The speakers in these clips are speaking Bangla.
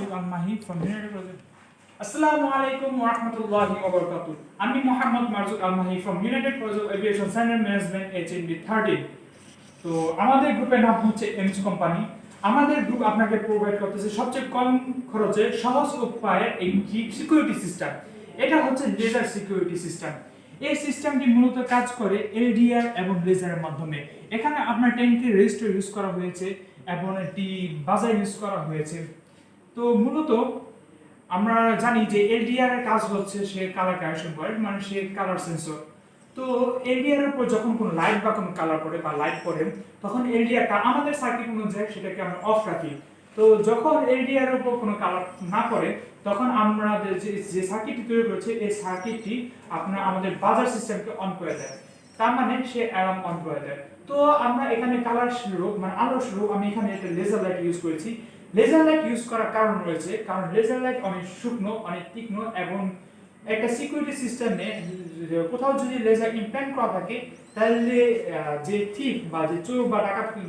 Marzuk Al-Mahi from Aeronautical College. Assalamu alaikum wa rahmatullahi wa barakatuh. আমি Mohammad Marzuk আল-মাহি from United College of Aviation Center Management HND 13. তো আমাদের গ্রুপের নাম হচ্ছে এমস কোম্পানি। আমাদের গ্রুপ আপনাকে প্রোভাইড করতেছে সবচেয়ে কম খরচে সহজ উপায়ে একটি সিকিউরিটি সিস্টেম। এটা হচ্ছে লেজার সিকিউরিটি সিস্টেম। এই সিস্টেমটি মূলত কাজ করে এলডিআর এবং লেজারের মাধ্যমে। এখানে আপনার ট্যাঙ্কের রেজিস্টার ইউজ করা হয়েছে এবং একটি বাজার ইউজ করা হয়েছে। তো মূলত আমরা জানি যে এলডিআর এর কাজ হচ্ছে সে কালার কারেকশন করে, মানে সে কালার সেন্সর। তো এলডিআর এর উপর যখন কোনো লাইট বা কোনো কালার পড়ে বা লাইট পড়ে, তখন এলডিআরটা আমাদের সার্কিট অনুযায়ী সেটাকে আমরা অফ রাখি। তো যখন এলডিআর এর উপর কোনো কালার না পড়ে, তখন আমরা যে সার্কিটটি তৈরি করেছে এই সার্কিটটি আপনার আমাদের বাজার সিস্টেমকে অন করে দেয়। তার মানে সে অ্যালার্ম অন করে দেয়। তো আমরা এখানে কালার স্বরূপ মানে আলোর স্বরূপ আমি এখানে একটা লেজার লাইট ইউজ করেছি। লেজার লাইট ইউজ করার কারণ রয়েছে, কারণ লেজার লাইট অনেক শুকনো, অনেক তীক্ষ্ণ এবং একটা সিকিউরিটি সিস্টেমে কোথাও যদি লেজার ইমপ্ল্যান্ট করা থাকে, তাহলে যে থিপ বা যে চোর বা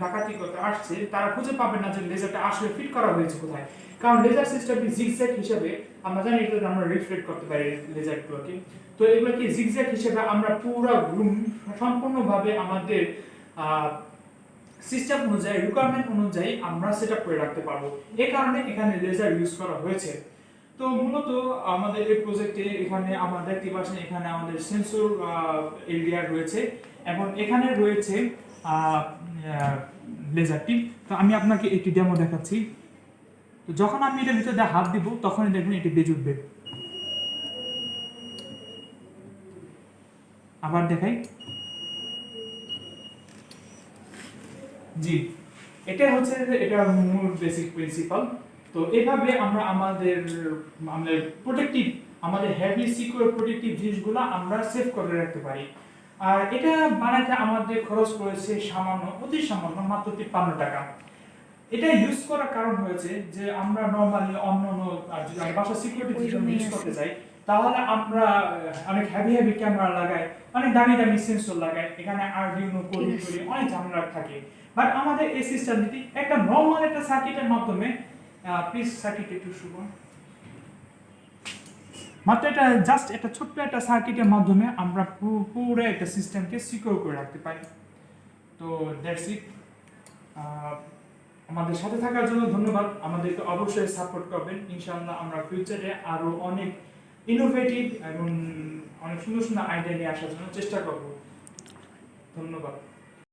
ডাকাতি করতে আসছে তারা খুঁজে পাবে না যে লেজারটা আসলে ফিট করা হয়েছে কোথায়। কারণ লেজার সিস্টেমটি জিগজ্যাগ হিসেবে আমরা জানি এটা আমরা রিফ্লেক্ট করতে পারি লেজারগুলোকে। তো এগুলোকে জিগজ্যাগ হিসেবে আমরা পুরো রুম সম্পূর্ণভাবে আমাদের সিস্টেম অনুযায়ী রিকোয়ারমেন্ট অনুযায়ী আমরা সেটআপ করে রাখতে পারবো। এই কারণে এখানে লেজার ইউজ করা হয়েছে। তো মূলত আমাদের এই প্রজেক্টে এখানে আমরা দেখতে পাচ্ছেন এখানে আমাদের সেন্সর এলডিআর রয়েছে এবং এখানে রয়েছে লেজারটি। তো আমি আপনাকে একটি ডেমো দেখাচ্ছি। তো যখন আমি এটার ভিতরে হাত দিব তখনই দেখবেন এটি বেজে উঠবে। আবার দেখাই। জি, এটা হচ্ছে এটা মূল বেসিক প্রিন্সিপাল। তো এইভাবে আমরা আমাদের প্রোটেক্টিভ আমাদের হেভি সিকিউর প্রোটেক্টিভ জিনিসগুলো আমরা সেভ করে রাখতে পারি। আর এটা বানাতে আমাদের খরচ পড়েছে সামান্য, অতি সামান্য, মাত্র 53 টাকা। এটা ইউজ করার কারণ হয়েছে যে আমরা নরমালি অন্যান্য যদি বাসা সিকিউরিটি সিস্টেম ইউজ করতে যাই, তাহলে আমরা অনেক হেভি ক্যামেরা লাগাই, অনেক দামি সেন্সর লাগাই, এখানে আরডিনো কোডিং করি, অনেক ঝামেলা থাকে। বাট আমাদের এই সিস্টেমটি একটা নরমাল একটা সার্কিটের মাধ্যমে প্লিজ সার্কিট একটু শুভ মাত্র এটা জাস্ট একটা ছোট্ট একটা সার্কিটের মাধ্যমে আমরা পুরো একটা সিস্টেমকে সিকিউর করে রাখতে পারি। তো দ্যাটস ইট। আমাদের সাথে থাকার জন্য ধন্যবাদ। আমাদেরকে অবশ্যই সাপোর্ট করবেন। ইনশাআল্লাহ আমরা ফিউচারে আরো অনেক ইনোভেটিভ এবং অনেক সুন্দর আইডিয়া নিয়ে আসার জন্য চেষ্টা করব। ধন্যবাদ।